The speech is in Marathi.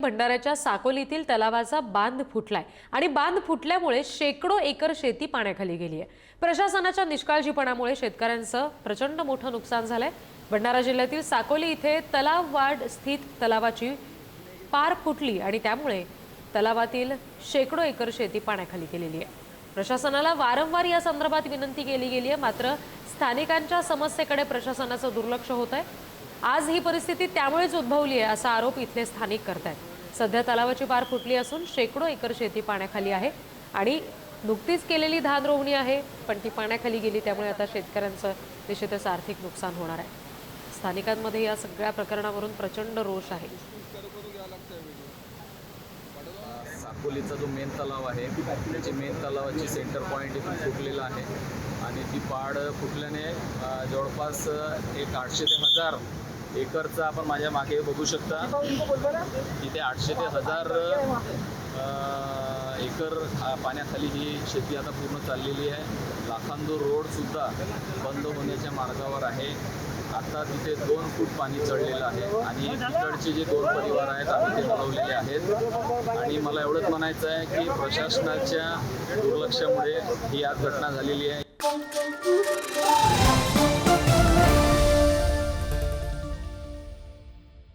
भंडाऱ्याच्या साकोलीतील तलावाचा बांध फुटलाय आणि बांध फुटल्यामुळे शेकडो एकर शेती पाण्याखाली गेली आहे। प्रशासनाच्या निष्काळजीपणामुळे शेतकऱ्यांचं प्रचंड मोठं नुकसान झालंय। भंडारा जिल्ह्यातील साकोली इथे तलाववाड स्थित तलावाची पार फुटली आणि त्यामुळे तलावातील शेकडो एकर शेती पाण्याखाली गेलेली आहे। प्रशासनाला वारंवार या संदर्भात विनंती केली गेली आहे, मात्र स्थानिकांच्या समस्येकडे प्रशासनाचं दुर्लक्ष होत आहे। आज ही परिस्थिती त्यामुळेच उद्भवली आहे असा आरोप इथले स्थानिक करतायत। सध्या तलावाची पार फुटली असून शेकडो एकर शेती पाण्याखाली आहे आणि नुकतीच केलेली धान रोवणी आहे, पण ती पाण्याखाली गेली, त्यामुळे आता शेतकऱ्यांचं निश्चितच आर्थिक नुकसान होणार आहे। स्थानिकांमध्ये या सगळ्या प्रकरणावरून प्रचंड रोष आहे। साकोलीचा जो मेन तलाव आहे त्याची मेन तलावाची सेंटर पॉईंट इथून फुटलेला आहे आणि ती पाड फुटल्याने जवळपास एक 800 ते 1000 एकरचा आपण माझ्या मागे बघू शकता। इथे 800 ते 1000 एकर पाण्याखाली ही शेती आता पूर्ण चाललेली आहे। लाखांदूर रोडसुद्धा बंद होण्याच्या मार्गावर आहे। आता तिथे 2 फूट पाणी चढलेलं आहे आणि तिकडचे जे 2 परिवार आहेत आम्ही ते हलवलेले आहेत। आणि मला एवढंच म्हणायचं आहे की प्रशासनाच्या दुर्लक्षामुळे ही आज घटना झालेली आहे।